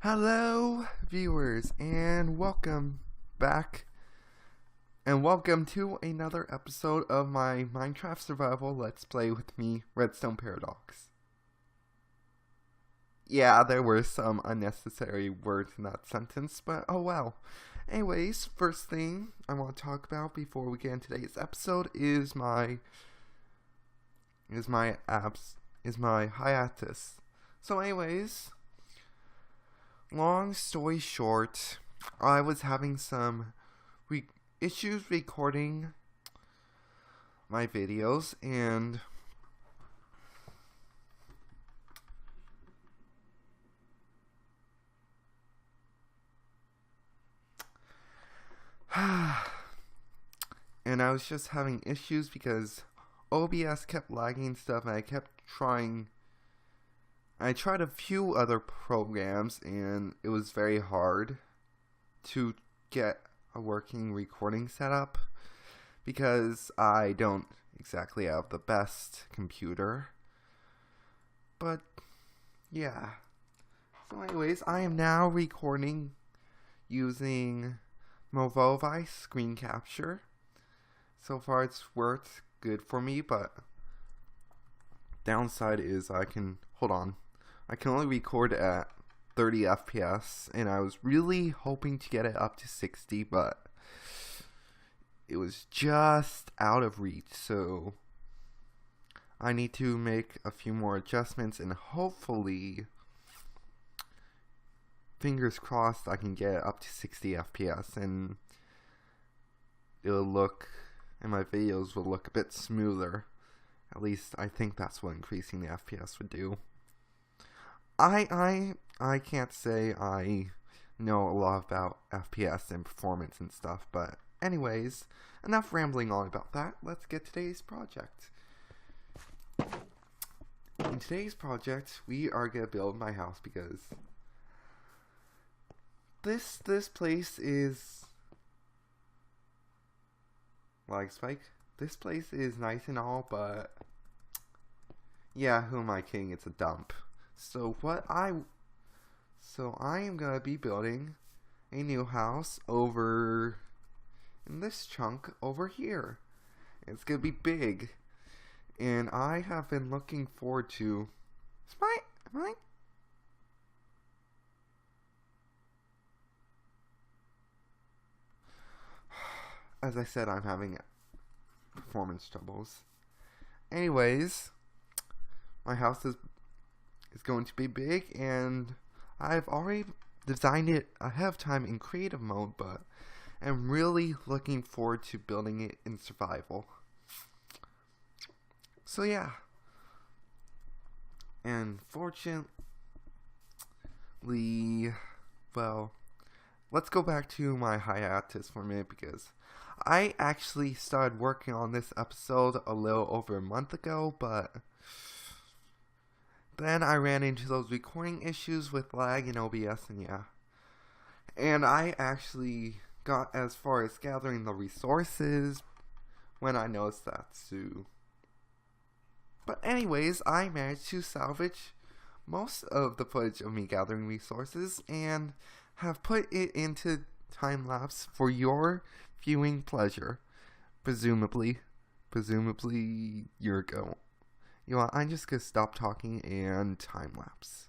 Hello, viewers, and welcome back, and welcome to another episode of my Minecraft Survival Let's Play with me, Redstone Paradox. Yeah, there were some unnecessary words in that sentence, but oh well. Anyways, first thing I want to talk about before we get into today's episode is my hiatus. So anyways, long story short, I was having some issues recording my videos, and I was just having issues because OBS kept lagging stuff, and I tried a few other programs, and it was very hard to get a working recording setup because I don't exactly have the best computer. But yeah. So anyways, I am now recording using Movovi screen capture. So far it's worked good for me, but downside is I can only record at 30 FPS, and I was really hoping to get it up to 60, but it was just out of reach, so I need to make a few more adjustments, and hopefully, fingers crossed, I can get it up to 60 FPS, and my videos will look a bit smoother. At least I think that's what increasing the FPS would do. I can't say I know a lot about FPS and performance and stuff, but anyways, enough rambling on about that. Let's get today's project. In today's project, we are gonna build my house because this place is lag spike. This place is nice and all, but yeah, who am I kidding? It's a dump. So I am gonna be building a new house over in this chunk over here. It's gonna be big, and I have been looking forward to. Am I? As I said, I'm having performance troubles. Anyways, my house is going to be big, and I've already designed it ahead of time in creative mode, but I'm really looking forward to building it in survival. So yeah, and fortunately, well, let's go back to my hiatus for a minute, because I actually started working on this episode a little over a month ago, but then I ran into those recording issues with lag and OBS, and yeah. And I actually got as far as gathering the resources when I noticed that too. But anyways, I managed to salvage most of the footage of me gathering resources and have put it into time lapse for your viewing pleasure. Presumably year ago. You know what, I'm just gonna stop talking and time lapse.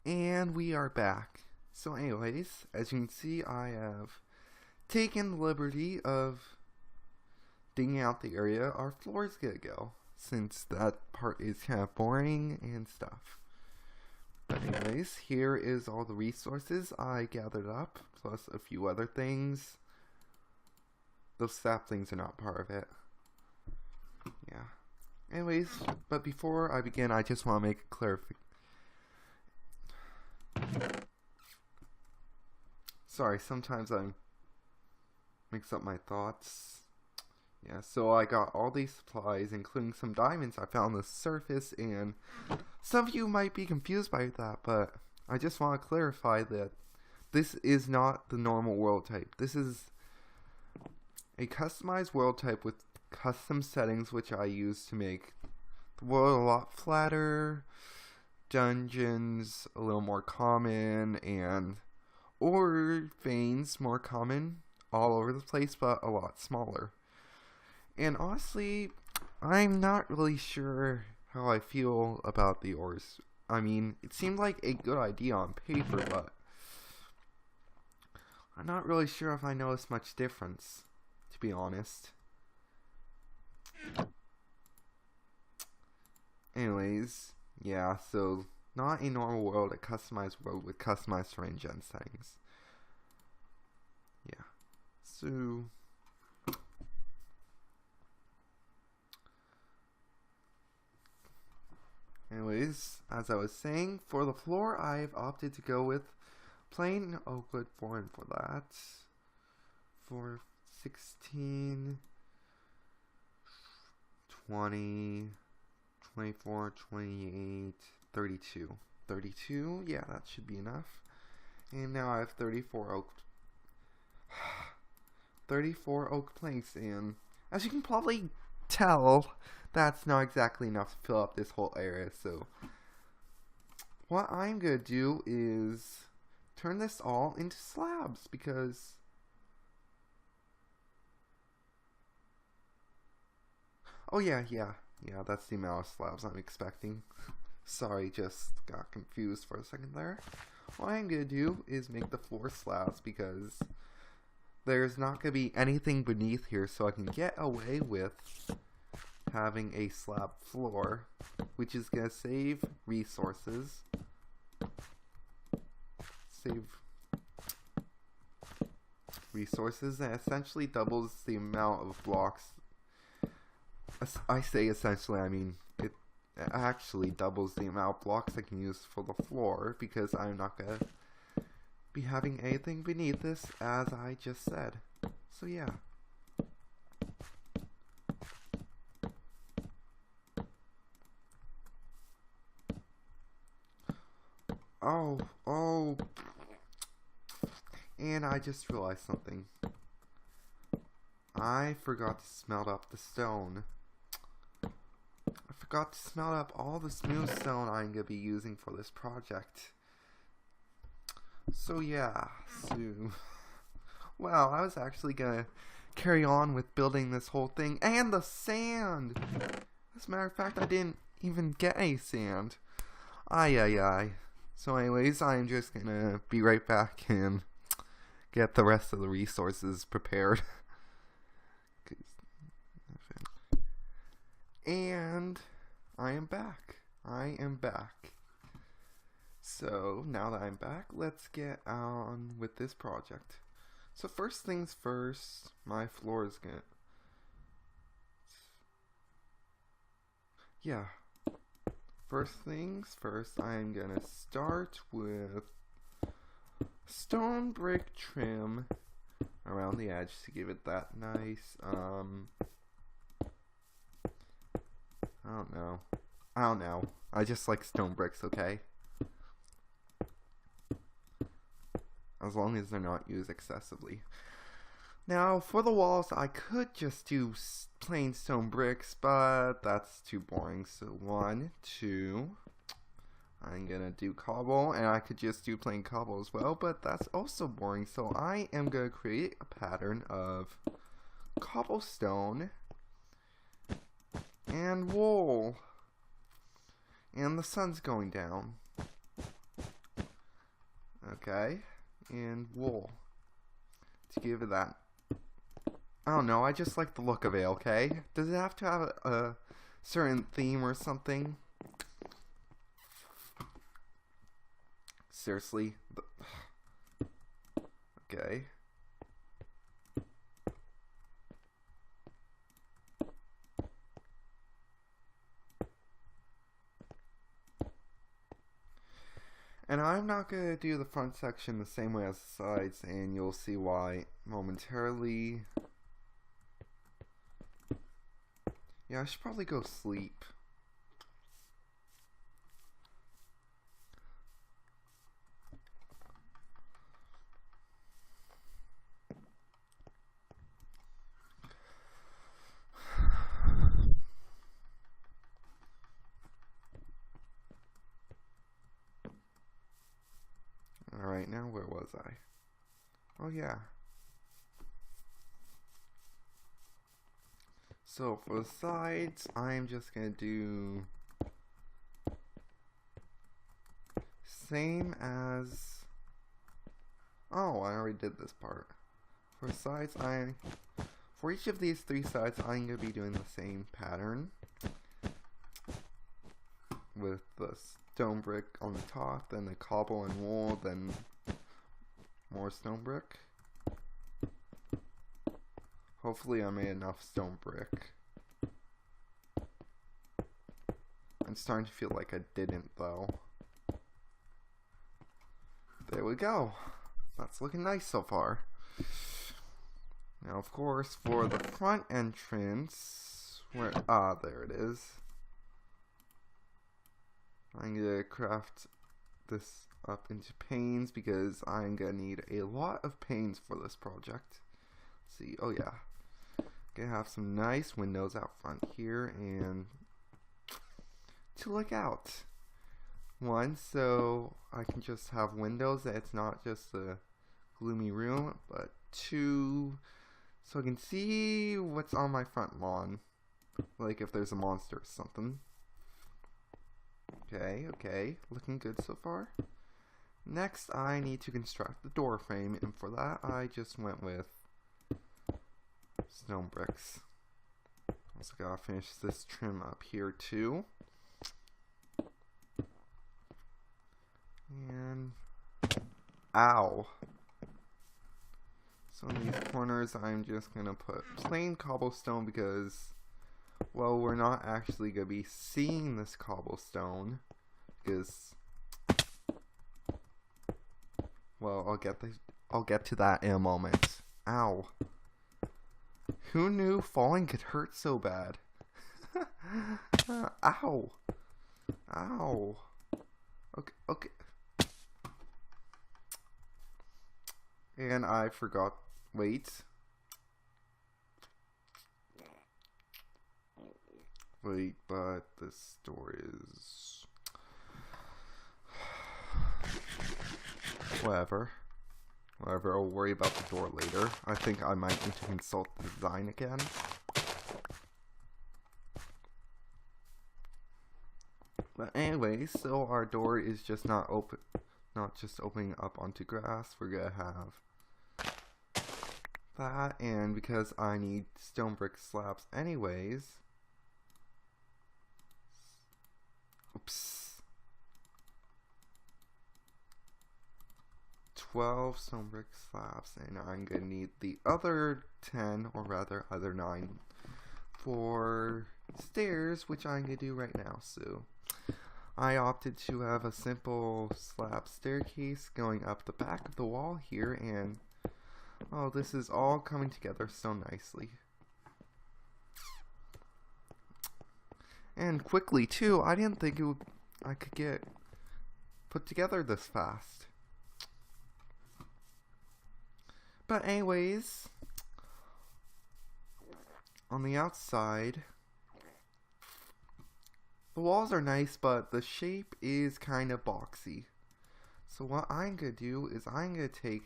And we are back. So anyways, as you can see, I have taken the liberty of digging out the area our floor is gonna go, since that part is kind of boring and stuff. But anyways, here is all the resources I gathered up, plus a few other things. Those saplings are not part of it. Yeah. Anyways, but before I begin, I just want to make a clarification. Sorry, sometimes I mix up my thoughts. Yeah, so I got all these supplies, including some diamonds I found on the surface, and some of you might be confused by that, but I just want to clarify that this is not the normal world type. This is a customized world type with custom settings, which I use to make the world a lot flatter, dungeons a little more common, and ore veins more common all over the place, but a lot smaller. And honestly, I'm not really sure how I feel about the ores. I mean, it seemed like a good idea on paper, but I'm not really sure if I notice much difference, to be honest. Anyways, yeah, so not a normal world, a customized world with customized terrain gen settings. Yeah, so anyways, as I was saying, for the floor, I've opted to go with plain oak wood flooring for that. For 16, 20, 24, 28, 32. 32, yeah, that should be enough. And now I have 34 oak planks, and as you can probably tell, that's not exactly enough to fill up this whole area. So what I'm gonna do is turn this all into slabs, because oh yeah, that's the amount of slabs I'm expecting. Sorry, just got confused for a second there. What I'm gonna do is make the floor slabs, because there's not gonna be anything beneath here, so I can get away with having a slab floor, which is gonna save resources. And essentially doubles the amount of blocks. I say essentially, I mean it actually doubles the amount of blocks I can use for the floor, because I'm not gonna be having anything beneath this, as I just said. So yeah. Oh, and I just realized something. I forgot to smelt up the stone. I forgot to smelt up all the smooth stone I'm gonna be using for this project. So yeah, well, I was actually gonna carry on with building this whole thing, and the sand! As a matter of fact, I didn't even get any sand. Ay. So anyways, I'm just gonna be right back and get the rest of the resources prepared. And I am back. So now that I'm back, let's get on with this project. So first things first, my floor is gonna... Yeah. First things first, I'm gonna start with stone brick trim around the edge to give it that nice, I don't know. I just like stone bricks, okay? As long as they're not used excessively. Now, for the walls, I could just do plain stone bricks, but that's too boring. So 1, 2, I'm gonna do cobble, and I could just do plain cobble as well, but that's also boring. So I am gonna create a pattern of cobblestone and wool. And the sun's going down. Okay. And wool. To give it that. I don't know, I just like the look of it, okay? Does it have to have a certain theme or something? Seriously? Okay. And I'm not going to do the front section the same way as the sides, and you'll see why momentarily. Yeah, I should probably go sleep. Alright, now where was I? Oh yeah. So for the sides, I'm just gonna do same as, oh, I already did this part. For sides, for each of these 3 sides, I'm gonna be doing the same pattern with the stone brick on the top, then the cobble and wool, then more stone brick. Hopefully I made enough stone brick. I'm starting to feel like I didn't though. There we go. That's looking nice so far. Now of course for the front entrance, where, there it is. I'm gonna craft this up into panes because I'm gonna need a lot of panes for this project. Let's see, oh yeah. Gonna have some nice windows out front here and to look out. One, so I can just have windows that it's not just a gloomy room, but 2, so I can see what's on my front lawn. Like if there's a monster or something. Okay, looking good so far. Next, I need to construct the door frame, and for that, I just went with stone bricks. Also gotta finish this trim up here too. And, ow. So in these corners, I'm just gonna put plain cobblestone because, well, we're not actually gonna be seeing this cobblestone because, well, I'll get to that in a moment. Ow. Who knew falling could hurt so bad? Ow. Ow. Okay. And I forgot. Wait, but this door is... Whatever, I'll worry about the door later. I think I might need to consult the design again. But anyway, so our door is just not just opening up onto grass. We're gonna have that, and because I need stone brick slabs anyways, oops, 12 stone brick slabs, and I'm gonna need the other 10, or rather other 9 for stairs, which I'm gonna do right now. So I opted to have a simple slab staircase going up the back of the wall here, and oh, this is all coming together so nicely. And quickly too. I didn't think I could get put together this fast. But anyways, on the outside, the walls are nice, but the shape is kind of boxy. So what I'm going to do is I'm going to take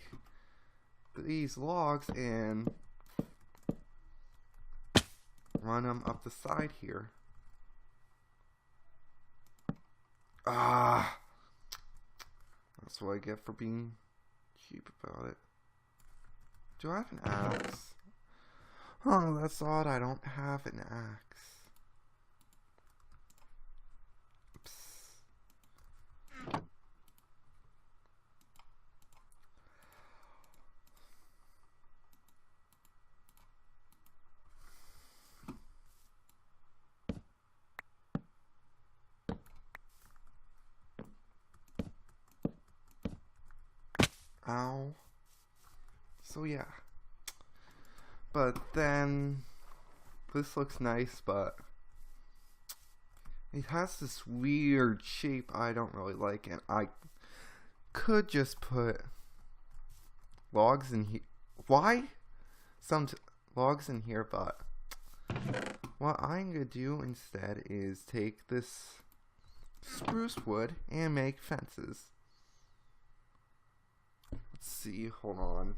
these logs and run them up the side here. That's what I get for being cheap about it. Do I have an axe? Oh, that's odd. I don't have an axe. Oops. Ow. So yeah. But then this looks nice, but it has this weird shape I don't really like, and I could just put logs in here. Why? Logs in here, but what I'm gonna do instead is take this spruce wood and make fences. Let's see, hold on.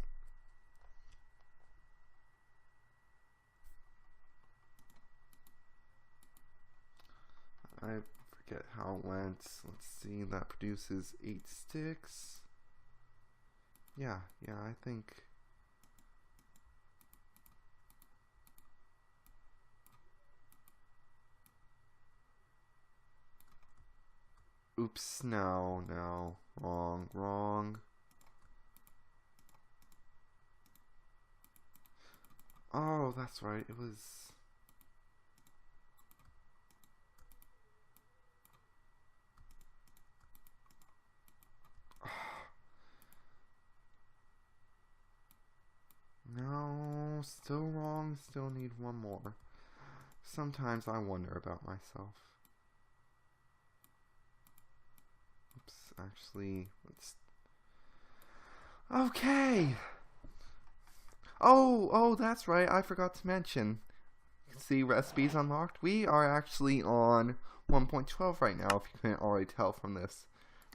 I forget how it went. Let's see, that produces 8 sticks. Yeah, I think. Oops, no, wrong. Oh, that's right, it was... No, still wrong, still need one more. Sometimes I wonder about myself. Oops, actually, let's... Okay! Oh, that's right, I forgot to mention. You can see recipes unlocked. We are actually on 1.12 right now, if you couldn't already tell from this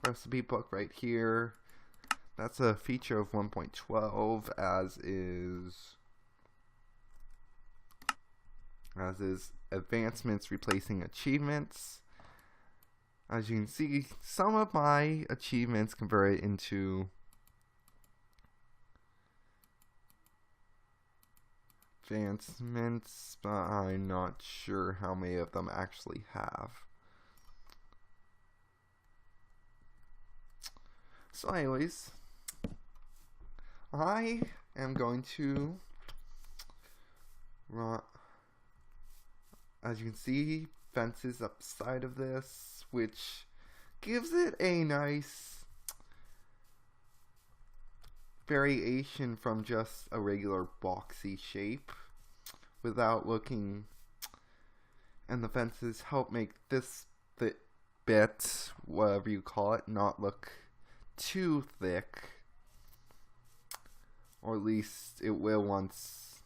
recipe book right here. That's a feature of 1.12, as is advancements replacing achievements. As you can see, some of my achievements convert into advancements, but I'm not sure how many of them actually have. So anyways, I am going to run, as you can see, fences upside of this, which gives it a nice variation from just a regular boxy shape without looking, and the fences help make this bit, whatever you call it, not look too thick, or at least it will once.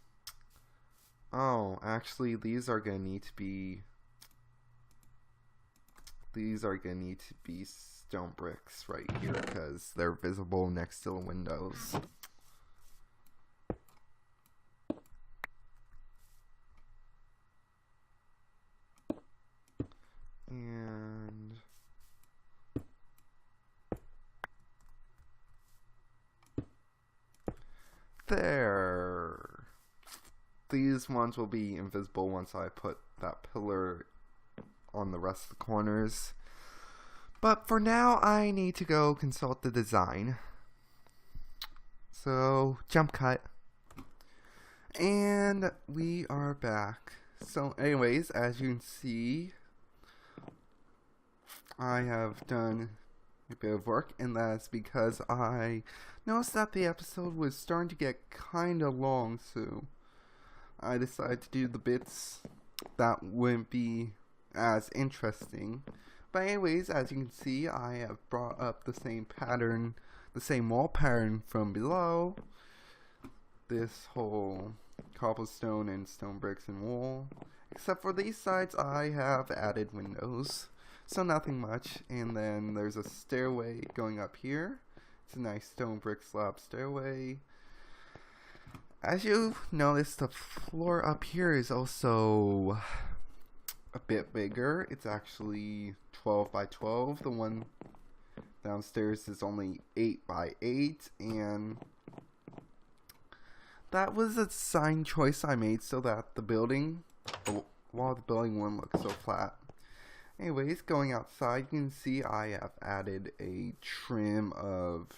Oh, actually these are gonna need to be stone bricks right here because they're visible next to the windows. And there. These ones will be invisible once I put that pillar on the rest of the corners. But for now, I need to go consult the design. So, jump cut. And we are back. So anyways, as you can see, I have done a bit of work, and that's because I noticed that the episode was starting to get kinda long, so I decided to do the bits that wouldn't be as interesting. But anyways, as you can see, I have brought up the same pattern, the same wall pattern from below. This whole cobblestone and stone bricks and wool. Except for these sides, I have added windows. So nothing much. And then there's a stairway going up here. It's a nice stone brick slab stairway. As you notice, the floor up here is also a bit bigger. It's actually 12 by 12. The one downstairs is only 8 by 8, and that was a design choice I made so that the wall of the building wouldn't look so flat. Anyways, going outside, you can see I have added a trim of...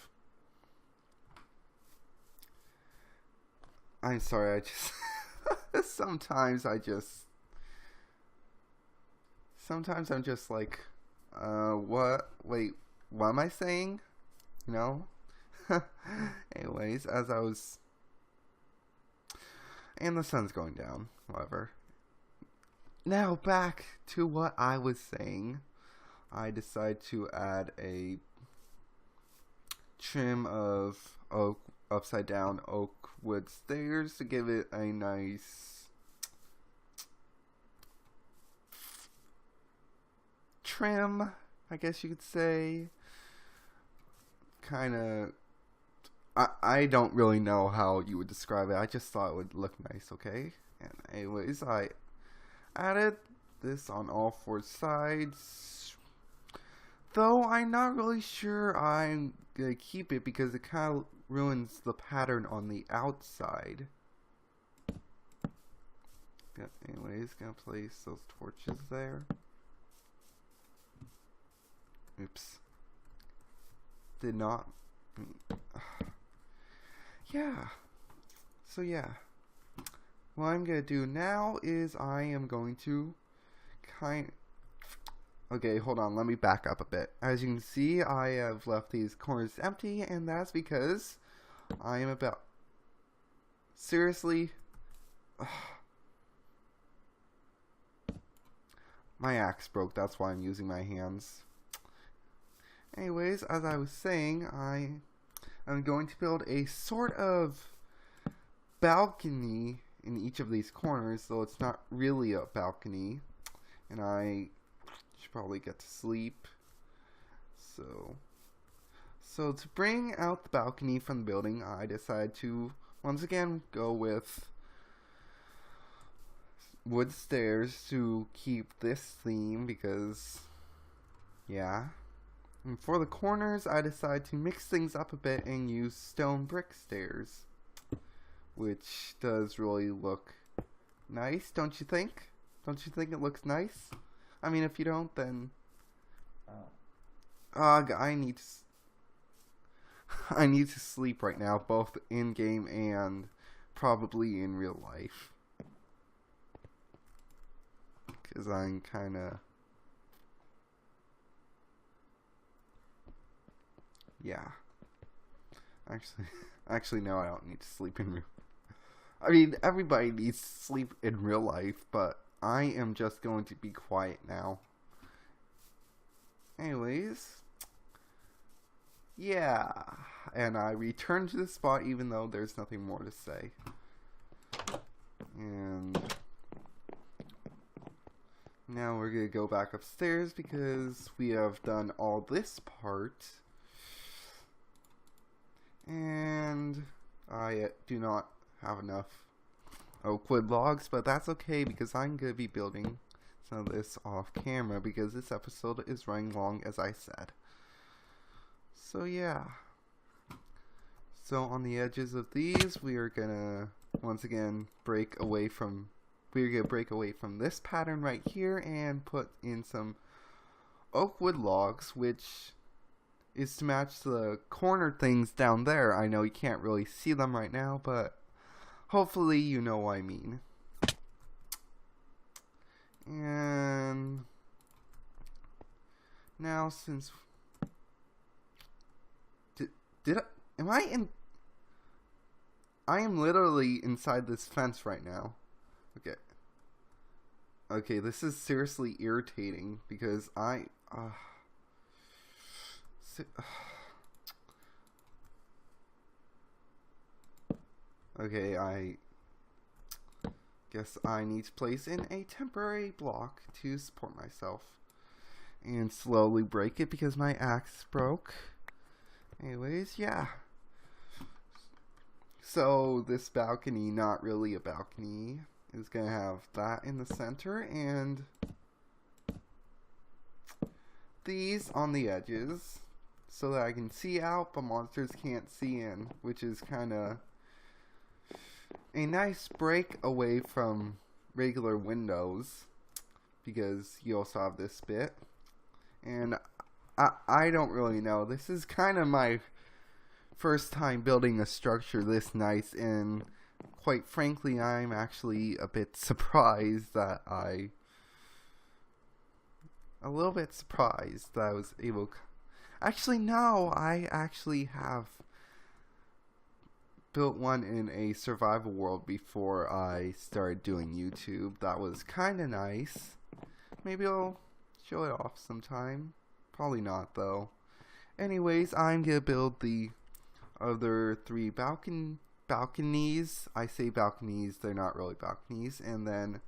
I'm sorry, I just... Sometimes I'm just like, what? Wait, what am I saying? You know? Anyways, as I was... And the sun's going down, whatever. Now back to what I was saying. I decided to add a trim of upside down oak wood stairs to give it a nice trim, I guess you could say. Kind of, I don't really know how you would describe it. I just thought it would look nice, okay? And anyways, I added this on all 4 sides. Though I'm not really sure I'm gonna keep it because it kind of ruins the pattern on the outside. Anyways, gonna place those torches there. Oops. Did not. Yeah. So yeah. What I'm gonna do now is I am going to Okay, hold on, let me back up a bit. As you can see, I have left these corners empty, and that's because I am about... Seriously? My axe broke, that's why I'm using my hands. Anyways, as I was saying, I'm going to build a sort of balcony in each of these corners, though it's not really a balcony. And I should probably get to sleep. So to bring out the balcony from the building, I decided to once again go with wood stairs to keep this theme because, yeah. And for the corners, I decided to mix things up a bit and use stone brick stairs, which does really look nice, don't you think? Don't you think it looks nice? I mean, if you don't, then... I need to sleep right now, both in-game and probably in real life. Because I'm kinda... Yeah. Actually, no, I don't need to sleep in real... I mean, everybody needs to sleep in real life, but I am just going to be quiet now. Anyways, yeah, and I returned to the spot even though there's nothing more to say. And now we're gonna go back upstairs because we have done all this part. And I do not have enough oak wood logs, but that's okay because I'm going to be building some of this off camera because this episode is running long, as I said. So yeah. So on the edges of these, we are going to once again break away from this pattern right here and put in some oak wood logs, which is to match the corner things down there. I know you can't really see them right now, but hopefully you know what I mean. And now since... Am I in... I am literally inside this fence right now. Okay. Okay, this is seriously irritating because okay, I guess I need to place in a temporary block to support myself and slowly break it because my axe broke. Anyways, yeah. So this balcony, not really a balcony, is gonna have that in the center and these on the edges. so that I can see out, but monsters can't see in, which is kind of a nice break away from regular windows, because you also have this bit. And I don't really know. This is kind of my first time building a structure this nice, and quite frankly, I'm actually a bit surprised that I was able. Actually, no, I actually have built one in a survival world before I started doing YouTube. That was kind of nice. Maybe I'll show it off sometime. Probably not, though. Anyways, I'm gonna build the other 3 balconies. I say balconies, they're not really balconies. And then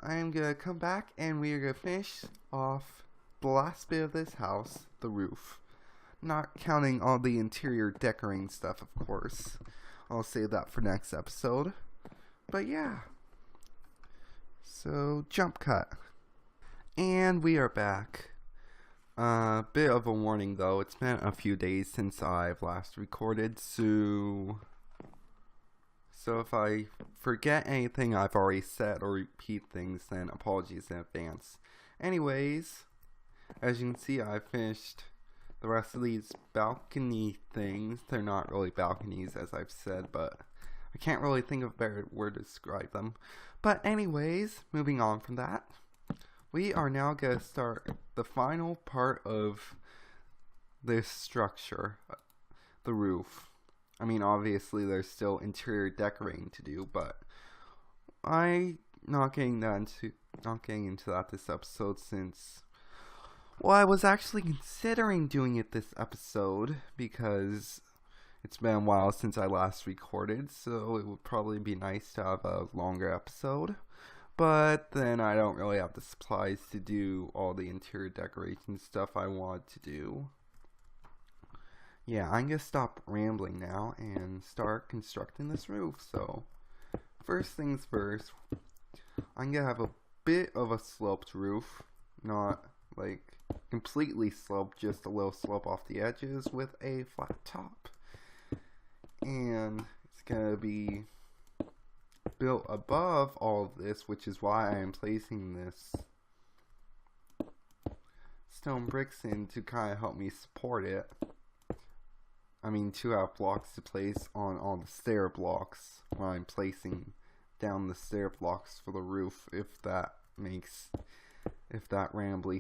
I'm gonna come back and we're gonna finish off the last bit of this house, the roof. Not counting all the interior decorating stuff, of course. I'll save that for next episode. But yeah. So, jump cut. And we are back. Bit of a warning though, it's been a few days since I've last recorded, so if I forget anything I've already said or repeat things, then apologies in advance. Anyways, as you can see, I finished the rest of these balcony things. They're not really balconies, as I've said, but I can't really think of a better word to describe them. But anyways, moving on from that, we are now going to start the final part of this structure, the roof. I mean, obviously there's still interior decorating to do, but I'm not getting into that this episode, since, well, I was actually considering doing it this episode because it's been a while since I last recorded, so it would probably be nice to have a longer episode. But then I don't really have the supplies to do all the interior decoration stuff I want to do. Yeah, I'm going to stop rambling now and start constructing this roof. So, first things first, I'm going to have a bit of a sloped roof. Not like completely sloped, just a little slope off the edges with a flat top. And it's going to be built above all of this, which is why I am placing this stone bricks in to kind of help me support it. I mean, to have blocks to place on all the stair blocks when I'm placing down the stair blocks for the roof, if that rambly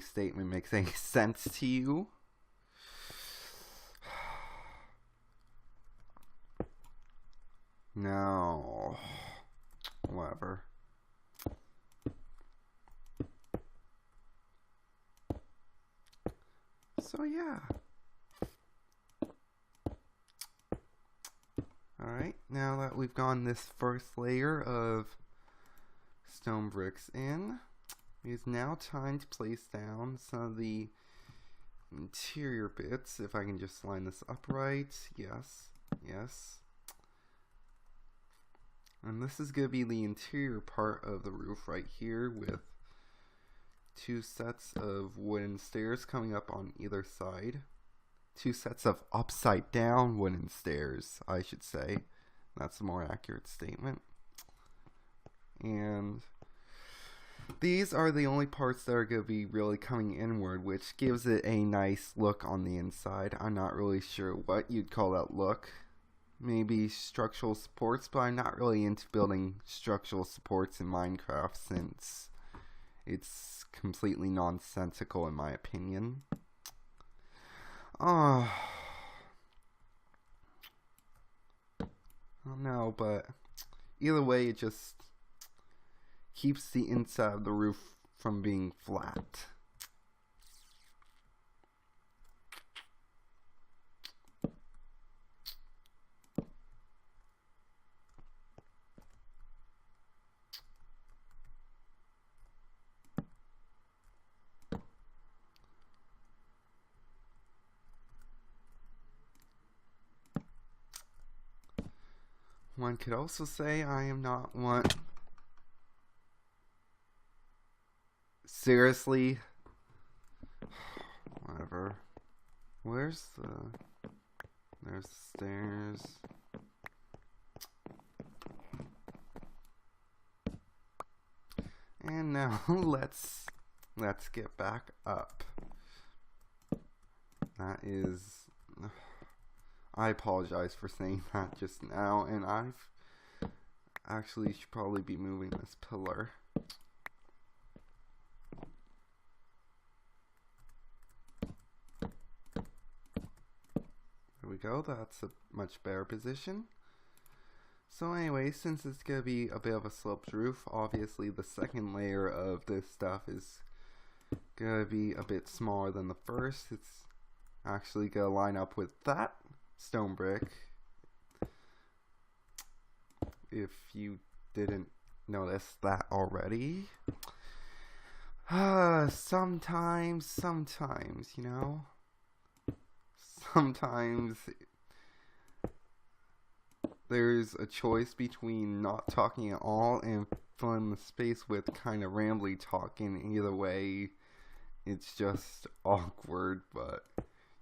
statement makes any sense to you. No. Whatever. So yeah. Alright, now that we've gone this first layer of stone bricks in, it is now time to place down some of the interior bits. If I can just line this upright. Yes, yes. And this is going to be the interior part of the roof right here, with 2 sets of wooden stairs coming up on either side. 2 sets of upside down wooden stairs, I should say. That's a more accurate statement. And these are the only parts that are going to be really coming inward, which gives it a nice look on the inside. I'm not really sure what you'd call that look. Maybe structural supports, but I'm not really into building structural supports in Minecraft, since it's completely nonsensical in my opinion. Oh no, but either way, it just keeps the inside of the roof from being flat. One could also say I am not one. Seriously? Whatever. Where's the... There's the stairs. And now let's get back up. That is... I apologize for saying that just now, and I've actually should probably be moving this pillar. There we go, that's a much better position. So anyway, since it's going to be a bit of a sloped roof, obviously the second layer of this stuff is going to be a bit smaller than the first. It's actually going to line up with that stone brick, if you didn't notice that already. Sometimes, you know, sometimes there's a choice between not talking at all and filling the space with kind of rambly talking. Either way, it's just awkward, but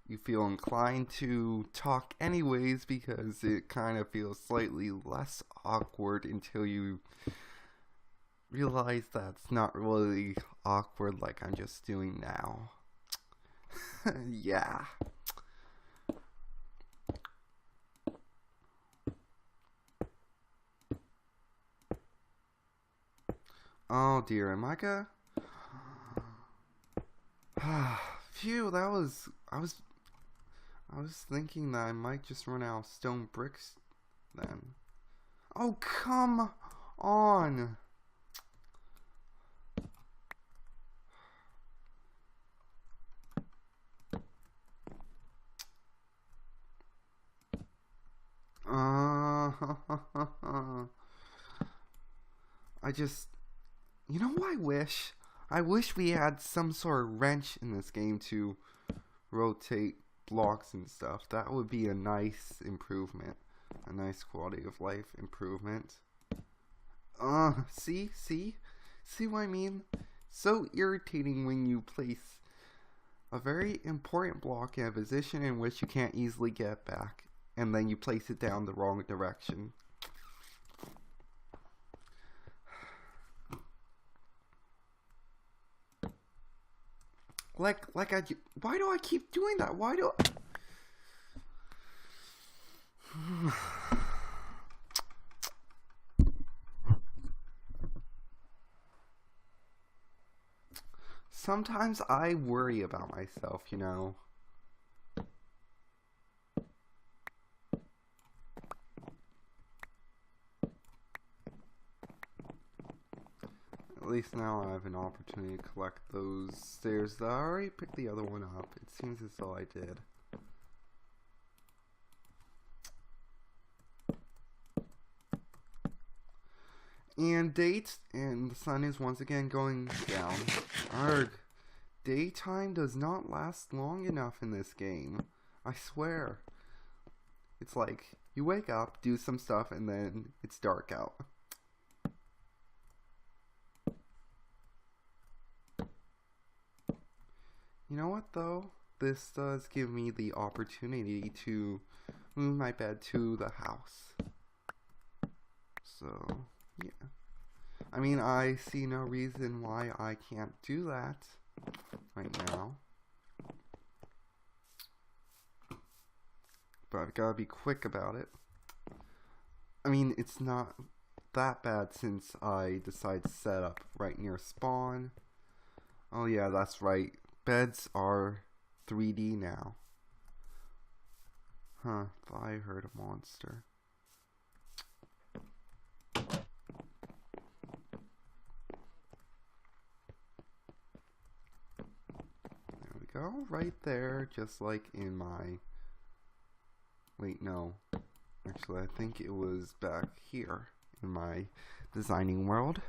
you feel inclined to talk anyways because it kind of feels slightly less awkward until you realize that's not really awkward like I'm just doing now. Yeah. Oh dear, am I gonna... Phew, that was... I was thinking that I might just run out of stone bricks then. Oh, come on! I just... You know what I wish? I wish we had some sort of wrench in this game to rotate blocks and stuff. That would be a nice improvement. A nice quality of life improvement. See? See what I mean? So irritating when you place a very important block in a position in which you can't easily get back, and then you place it down the wrong direction. Why do I keep doing that? Why do I... Sometimes I worry about myself, you know. At least now I have an opportunity to collect those stairs that I already picked the other one up. It seems as though I did. And the sun is once again going down. Arg. Daytime does not last long enough in this game. I swear. It's like, you wake up, do some stuff, and then it's dark out. You know what though? This does give me the opportunity to move my bed to the house. So, yeah. I mean, I see no reason why I can't do that right now. But I've got to be quick about it. I mean, it's not that bad since I decided to set up right near spawn. Oh yeah, that's right. Beds are 3D now. Huh, thought I heard a monster. There we go, right there, just like in my... Wait, no. Actually, I think it was back here in my designing world.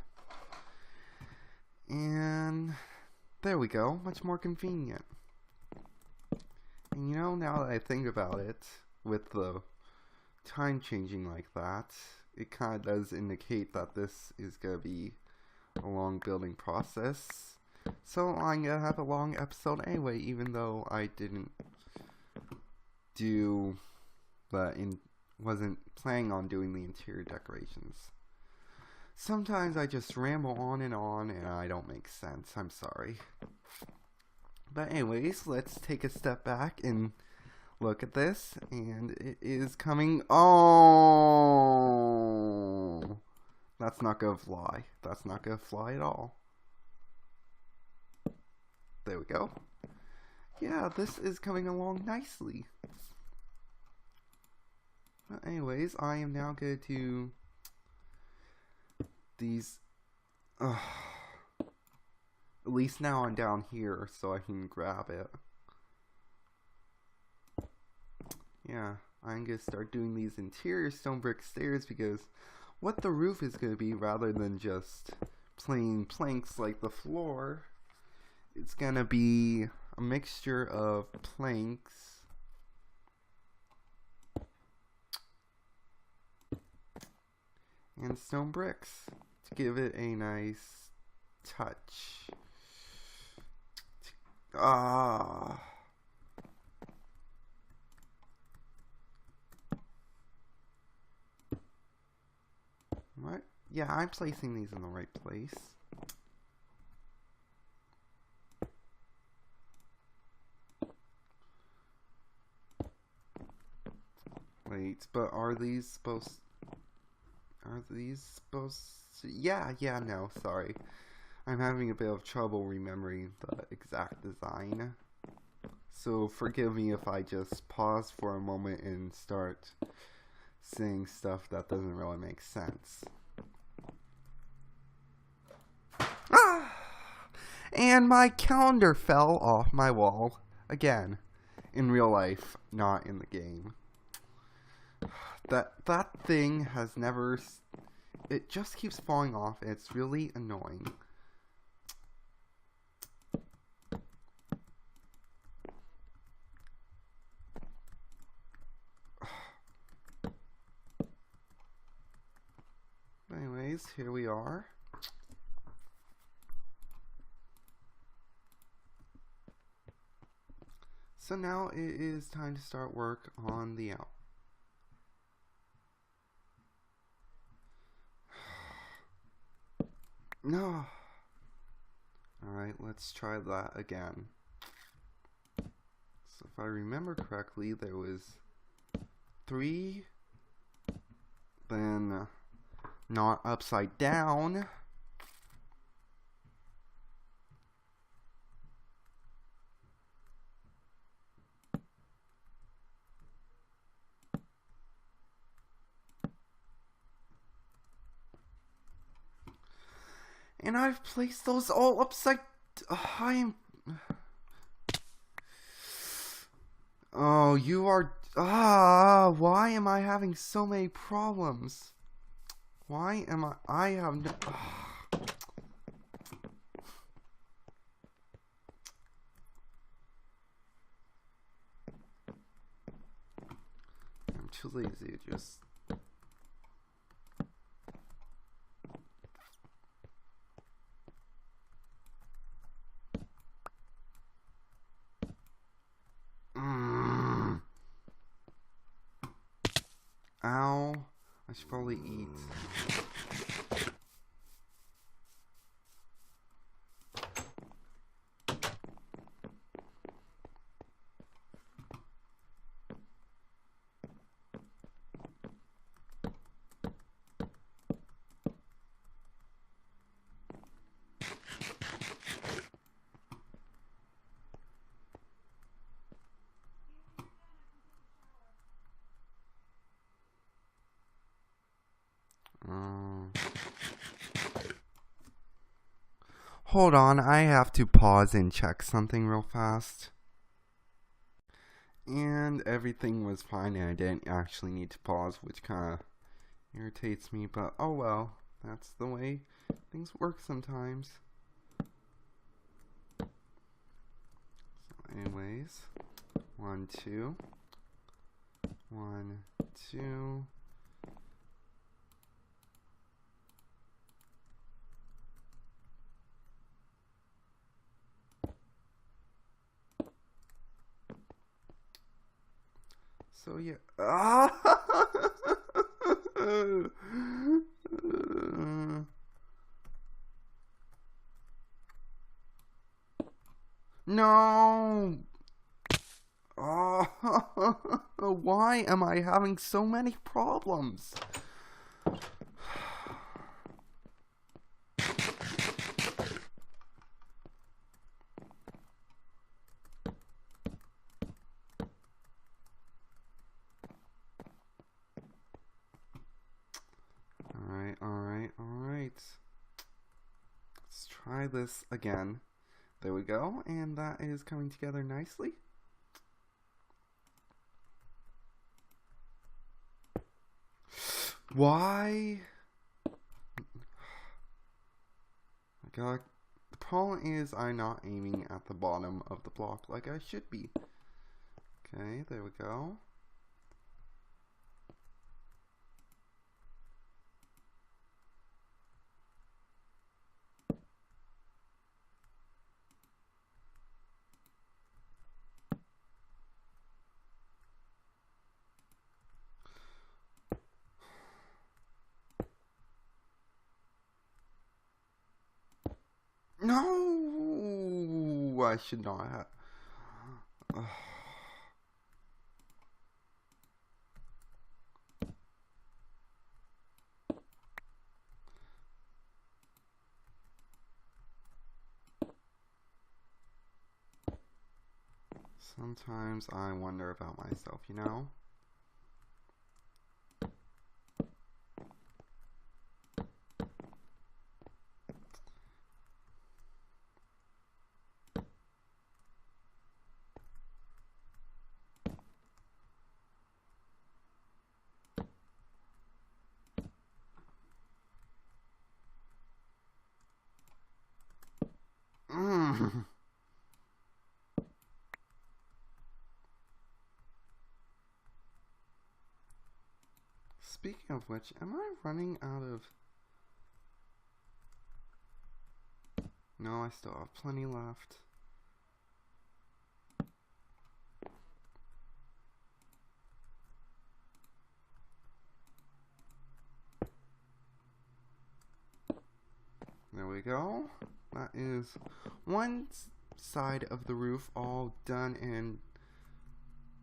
And... there we go, much more convenient. And you know, now that I think about it, with the time changing like that, it kind of does indicate that this is going to be a long building process. So I'm going to have a long episode anyway, even though I didn't do wasn't planning on doing the interior decorations. Sometimes I just ramble on and I don't make sense. I'm sorry. But anyways, let's take a step back and look at this. And it is coming. Oh! That's not gonna fly. That's not gonna fly at all. There we go. Yeah, this is coming along nicely. But anyways, I am now going to do these. At least now I'm down here so I can grab it. Yeah, I'm going to start doing these interior stone brick stairs because what the roof is going to be, rather than just plain planks like the floor, it's going to be a mixture of planks and stone bricks to give it a nice touch. What? Yeah, I'm placing these in the right place. Wait, but are these supposed to... Yeah, no, sorry. I'm having a bit of trouble remembering the exact design. So forgive me if I just pause for a moment and start saying stuff that doesn't really make sense. And my calendar fell off my wall again. In real life, not in the game. That thing has never... It just keeps falling off, and it's really annoying. Anyways, here we are. So now it is time to start work on the out. No. Alright, let's try that again. So if I remember correctly, there was 3, then not upside down. And I've placed those all upside... Oh, you are... why am I having so many problems? Why am I have no... I'm too lazy to just... Ow. I should probably eat. Hold on, I have to pause and check something real fast. And everything was fine and I didn't actually need to pause, which kind of irritates me, but oh well, that's the way things work sometimes. So anyways, 1, 2, 1, 2. So yeah. No. Oh, why am I having so many problems? Alright. Let's try this again. There we go, and that is coming together nicely. Why? God, the problem is I'm not aiming at the bottom of the block like I should be. Okay, there we go. No, I should not have. Sometimes I wonder about myself, you know? Speaking of which, am I running out of... No, I still have plenty left. There we go. That is one side of the roof all done and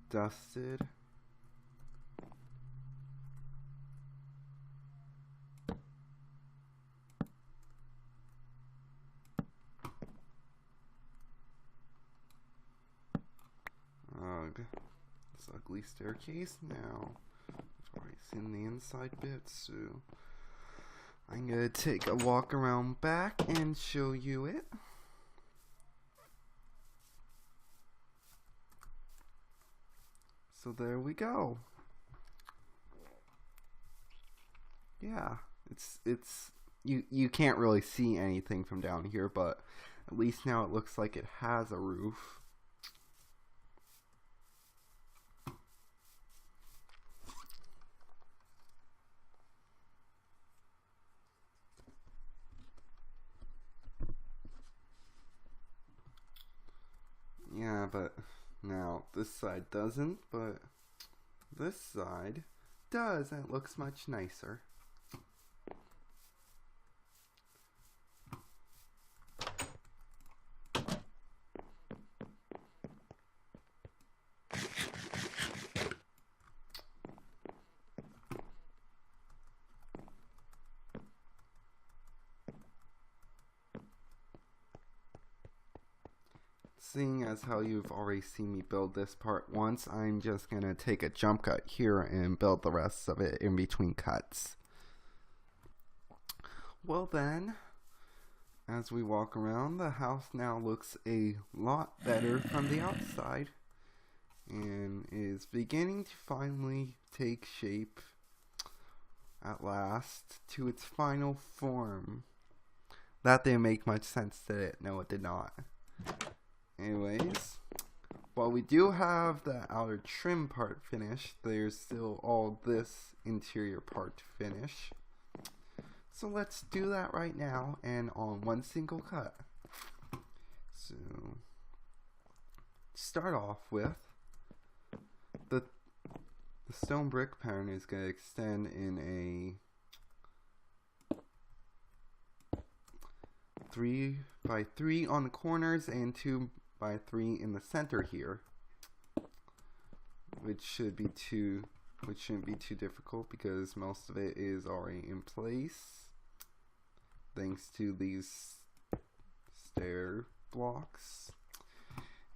dusted. Ugh. This ugly staircase now. I've already seen the inside bits, so I'm gonna take a walk around back and show you it. So there we go. Yeah, it's you can't really see anything from down here, but at least now it looks like it has a roof. Yeah, but now this side doesn't, but this side does, and it looks much nicer. Seeing as how you've already seen me build this part once, I'm just going to take a jump cut here and build the rest of it in between cuts. Well then, as we walk around, the house now looks a lot better from the outside and is beginning to finally take shape at last to its final form. That didn't make much sense, did it? No, it did not. Anyways, while we do have the outer trim part finished, there's still all this interior part to finish. So let's do that right now and on one single cut. So, start off with the the stone brick pattern is going to extend in a 3x3 on the corners and 2x3 in the center here, which shouldn't be too difficult because most of it is already in place thanks to these stair blocks.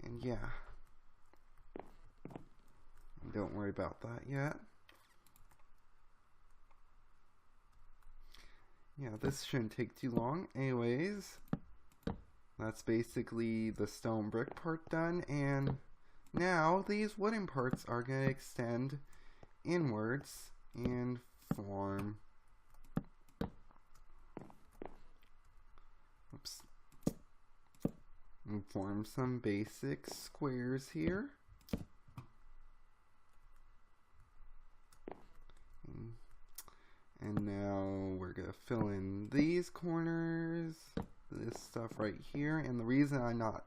And yeah, don't worry about that yet. Yeah, this shouldn't take too long. Anyways, that's basically the stone brick part done, and now these wooden parts are going to extend inwards and form some basic squares here. And now we're going to fill in these corners, this stuff right here. And the reason I'm not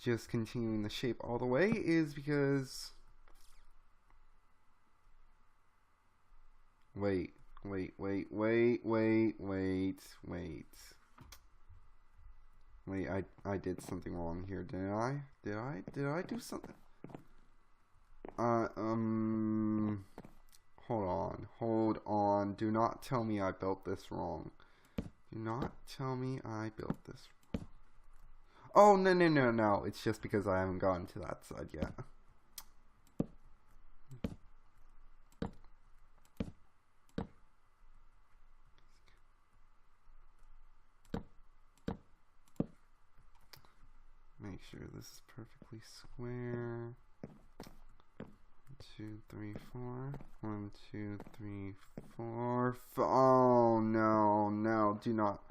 just continuing the shape all the way is because... Wait, I did something wrong here, didn't I? Did I do something? Hold on. Do not tell me I built this wrong. Do not tell me I built this wrong. Oh, no. It's just because I haven't gotten to that side yet. Make sure this is perfectly square. 2, 3, 4. 1, 2, 3, 4. Oh no! Do not.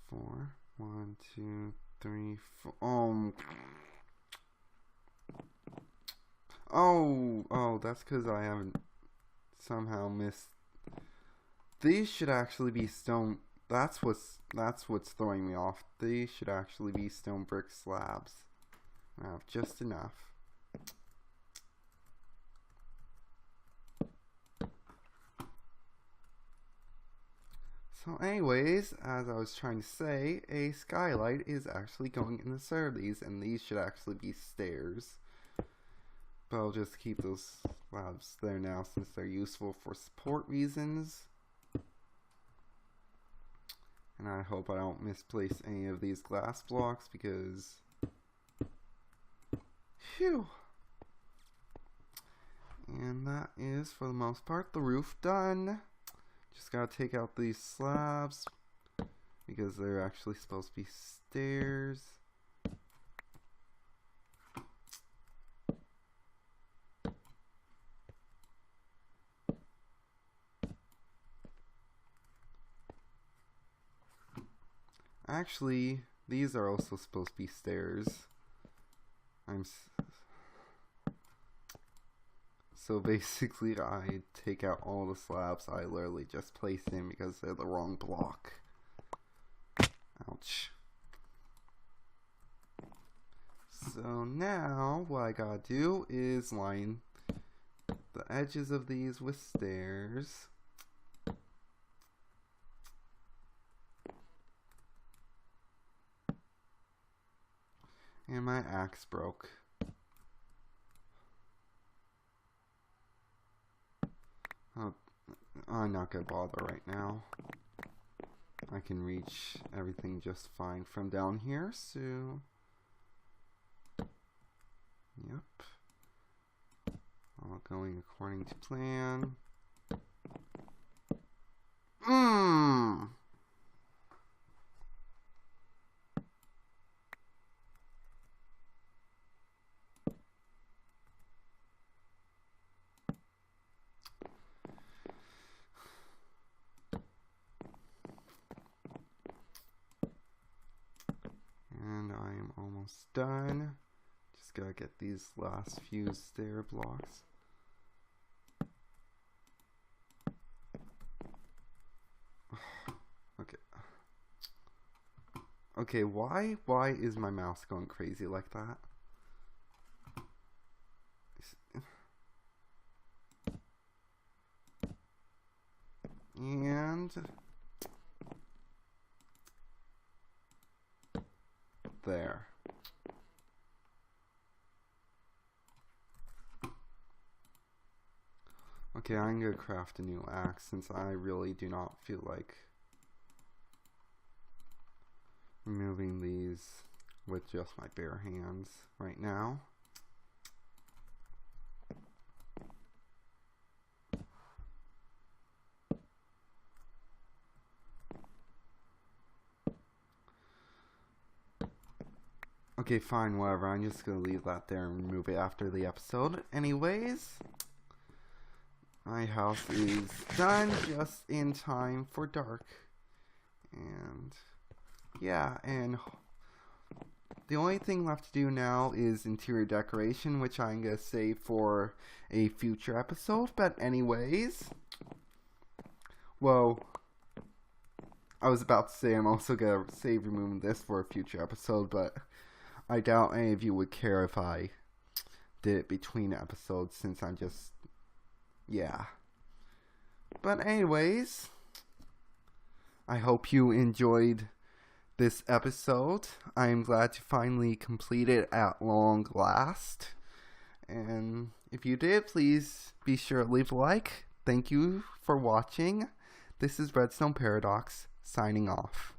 4. 1, 2, 3, 4. Oh! That's because I haven't somehow missed. These should actually be stone. That's what's throwing me off. These should actually be stone brick slabs. I have just enough. So anyways, as I was trying to say, a skylight is actually going in the center of these, and these should actually be stairs. But I'll just keep those slabs there now since they're useful for support reasons. And I hope I don't misplace any of these glass blocks because... Phew! And that is, for the most part, the roof done. Just gotta take out these slabs because they're actually supposed to be stairs. Actually, these are also supposed to be stairs. So basically, I take out all the slabs I literally just placed in because they're the wrong block. Ouch. So now, what I gotta do is line the edges of these with stairs. And my axe broke. Oh, I'm not gonna bother right now. I can reach everything just fine from down here, so... Yep. All going according to plan. And I am almost done. Just gotta get these last few stair blocks. Okay. Okay, why is my mouse going crazy like that? there. Okay, I'm gonna craft a new axe since I really do not feel like removing these with just my bare hands right now. Okay, fine, whatever. I'm just gonna leave that there and remove it after the episode. Anyways, my house is done just in time for dark. And yeah, and the only thing left to do now is interior decoration, which I'm gonna save for a future episode. But anyways, well, I was about to say I'm also gonna save removing this for a future episode, but I doubt any of you would care if I did it between episodes, since I'm just, yeah. But anyways, I hope you enjoyed this episode. I am glad to finally complete it at long last. And if you did, please be sure to leave a like. Thank you for watching. This is Redstone Paradox, signing off.